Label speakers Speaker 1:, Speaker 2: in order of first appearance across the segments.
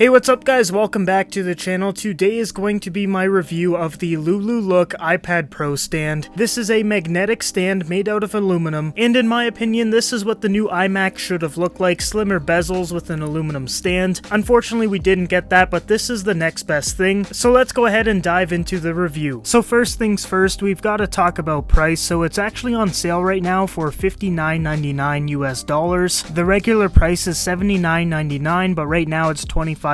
Speaker 1: Hey, what's up guys? Welcome back to the channel. Today is going to be my review of the Lululook iPad Pro stand. This is a magnetic stand made out of aluminum, and in my opinion, this is what the new iMac should have looked like, slimmer bezels with an aluminum stand. Unfortunately, we didn't get that, but this is the next best thing. So let's go ahead and dive into the review. So first things first, we've got to talk about price. So it's actually on sale right now for $59.99 US. The regular price is $79.99, but right now it's 25%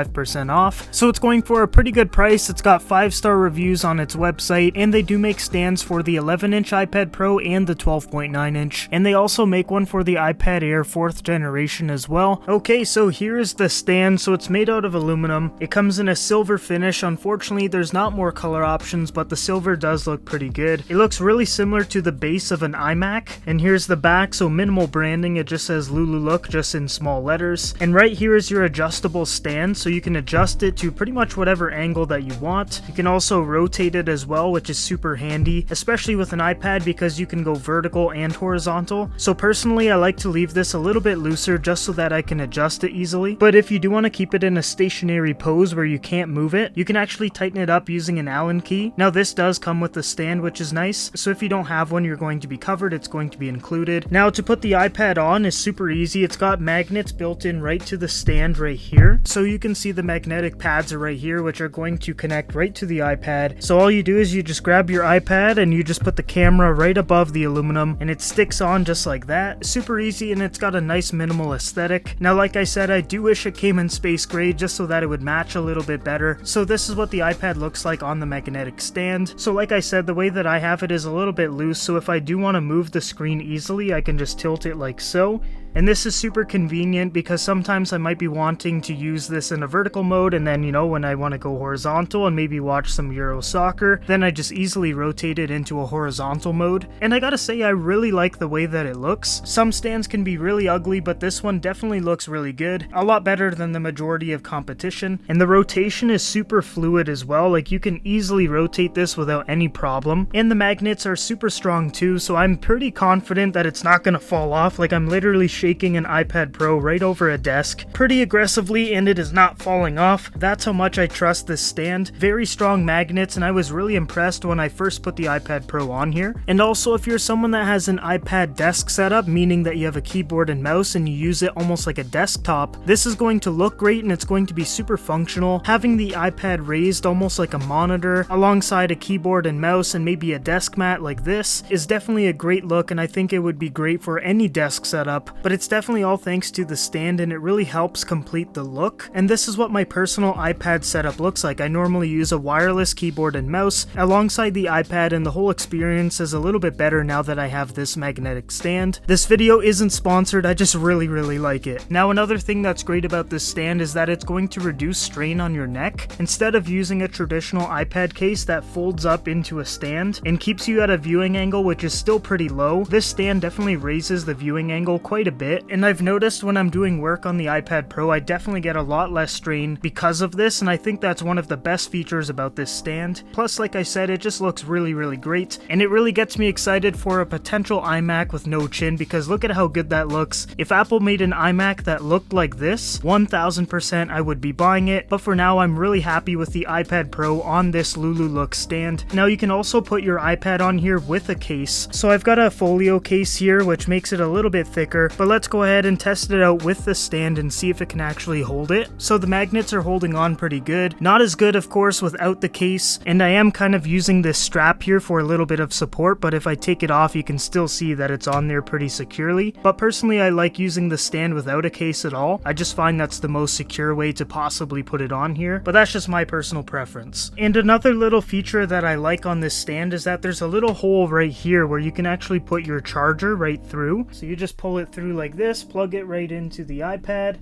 Speaker 1: off, so it's going for a pretty good price. It's got 5-star reviews on its website, and they do make stands for the 11-inch iPad Pro and the 12.9-inch, and they also make one for the iPad Air 4th generation as well. Okay, so here is the stand. So it's made out of aluminum. It comes in a silver finish. Unfortunately, there's not more color options, but the silver does look pretty good. It looks really similar to the base of an iMac, and here's the back. So minimal branding, it just says Lululook just in small letters, and right here is your adjustable stand, so you can adjust it to pretty much whatever angle that you want. You can also rotate it as well, which is super handy, especially with an iPad because you can go vertical and horizontal. So personally, I like to leave this a little bit looser just so that I can adjust it easily. But if you do want to keep it in a stationary pose where you can't move it, you can actually tighten it up using an Allen key. Now this does come with a stand, which is nice. So if you don't have one, you're going to be covered. It's going to be included. Now to put the iPad on is super easy. It's got magnets built in right to the stand right here. So you can see the magnetic pads are right here, which are going to connect right to the iPad. So all you do is you just grab your iPad and you just put the camera right above the aluminum, and it sticks on just like that. Super easy, and it's got a nice minimal aesthetic. Now like I said, I do wish it came in space gray just so that it would match a little bit better. So this is what the iPad looks like on the magnetic stand. So like I said, the way that I have it is a little bit loose, so if I do want to move the screen easily, I can just tilt it like so. And this is super convenient because sometimes I might be wanting to use this in a vertical mode, and then, you know, when I want to go horizontal and maybe watch some Euro soccer, then I just easily rotate it into a horizontal mode. And I gotta say, I really like the way that it looks. Some stands can be really ugly, but this one definitely looks really good. A lot better than the majority of competition. And the rotation is super fluid as well. Like, you can easily rotate this without any problem. And the magnets are super strong too, so I'm pretty confident that it's not gonna fall off. Like, I'm literally shaking an iPad Pro right over a desk pretty aggressively, and it is not falling off. That's how much I trust this stand. Very strong magnets, and I was really impressed when I first put the iPad Pro on here. And also, if you're someone that has an iPad desk setup, meaning that you have a keyboard and mouse and you use it almost like a desktop, this is going to look great, and it's going to be super functional. Having the iPad raised almost like a monitor alongside a keyboard and mouse and maybe a desk mat like this is definitely a great look, and I think it would be great for any desk setup. But it's definitely all thanks to the stand, and it really helps complete the look. And this is what my personal iPad setup looks like. I normally use a wireless keyboard and mouse alongside the iPad, and the whole experience is a little bit better now that I have this magnetic stand. This video isn't sponsored, I just really like it. Now another thing that's great about this stand is that it's going to reduce strain on your neck. Instead of using a traditional iPad case that folds up into a stand and keeps you at a viewing angle which is still pretty low, this stand definitely raises the viewing angle quite a bit, and I've noticed when I'm doing work on the iPad Pro, I definitely get a lot less strain because of this, and I think that's one of the best features about this stand. Plus, like I said, it just looks really great, and it really gets me excited for a potential iMac with no chin, because look at how good that looks. If Apple made an iMac that looked like this, 1000% I would be buying it, but for now I'm really happy with the iPad Pro on this Lululook stand. Now you can also put your iPad on here with a case. So I've got a folio case here, which makes it a little bit thicker, but let's go ahead and test it out with the stand and see if it can actually hold it. So the magnets are holding on pretty good. Not as good, of course, without the case, and I am kind of using this strap here for a little bit of support, but if I take it off, you can still see that it's on there pretty securely. But personally, I like using the stand without a case at all. I just find that's the most secure way to possibly put it on here, but that's just my personal preference. And another little feature that I like on this stand is that there's a little hole right here where you can actually put your charger right through. So you just pull it through like this, plug it right into the iPad.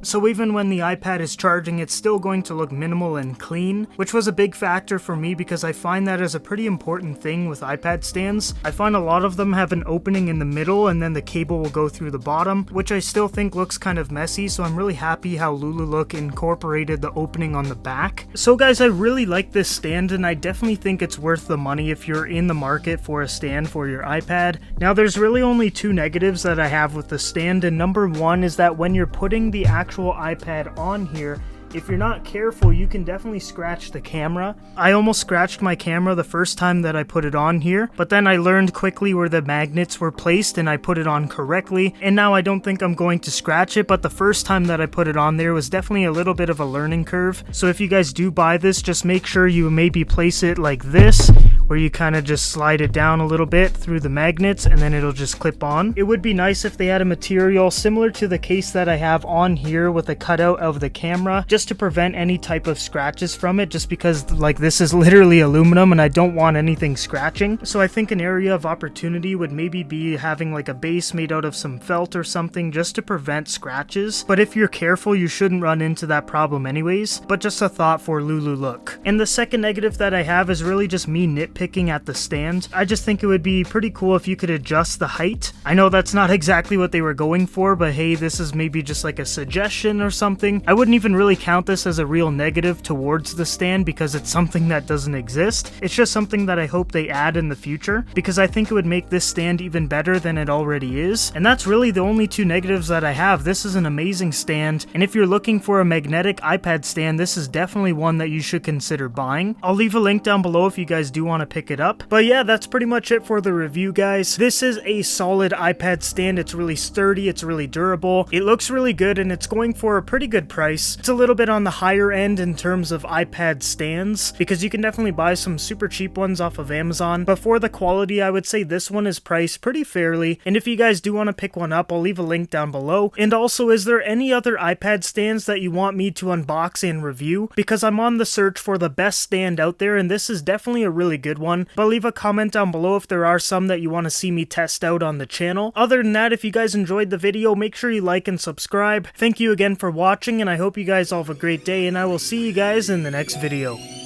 Speaker 1: So even when the iPad is charging, it's still going to look minimal and clean, which was a big factor for me because I find that is a pretty important thing with iPad stands. I find a lot of them have an opening in the middle and then the cable will go through the bottom, which I still think looks kind of messy, so I'm really happy how Lululook incorporated the opening on the back. So guys, I really like this stand, and I definitely think it's worth the money if you're in the market for a stand for your iPad. Now there's really only two negatives that I have with the stand, and number one is that when you're putting the actual actual iPad on here, if you're not careful, you can definitely scratch the camera. I almost scratched my camera the first time that I put it on here, but then I learned quickly where the magnets were placed and I put it on correctly, and now I don't think I'm going to scratch it, but the first time that I put it on there was definitely a little bit of a learning curve. So if you guys do buy this, just make sure you maybe place it like this, where you kind of just slide it down a little bit through the magnets and then it'll just clip on. It would be nice if they had a material similar to the case that I have on here with a cutout of the camera, just to prevent any type of scratches from it, just because like this is literally aluminum and I don't want anything scratching. So I think an area of opportunity would maybe be having like a base made out of some felt or something just to prevent scratches. But if you're careful, you shouldn't run into that problem anyways. But just a thought for Lululook. And the second negative that I have is really just me nitpicking at the stand. I just think it would be pretty cool if you could adjust the height. I know that's not exactly what they were going for, but hey, this is maybe just like a suggestion or something. I wouldn't even really count this as a real negative towards the stand because it's something that doesn't exist. It's just something that I hope they add in the future, because I think it would make this stand even better than it already is. And that's really the only two negatives that I have. This is an amazing stand, and if you're looking for a magnetic iPad stand, this is definitely one that you should consider buying. I'll leave a link down below if you guys do want to pick it up. But yeah, that's pretty much it for the review, guys. This is a solid iPad stand. It's really sturdy, it's really durable, it looks really good, and it's going for a pretty good price. It's a little bit on the higher end in terms of iPad stands, because you can definitely buy some super cheap ones off of Amazon, but for the quality, I would say this one is priced pretty fairly. And if you guys do want to pick one up, I'll leave a link down below. And also, is there any other iPad stands that you want me to unbox and review? Because I'm on the search for the best stand out there, and this is definitely a really good one. But leave a comment down below if there are some that you want to see me test out on the channel. Other than that, if you guys enjoyed the video, make sure you like and subscribe. Thank you again for watching, and I hope you guys all have a great day, and I will see you guys in the next video.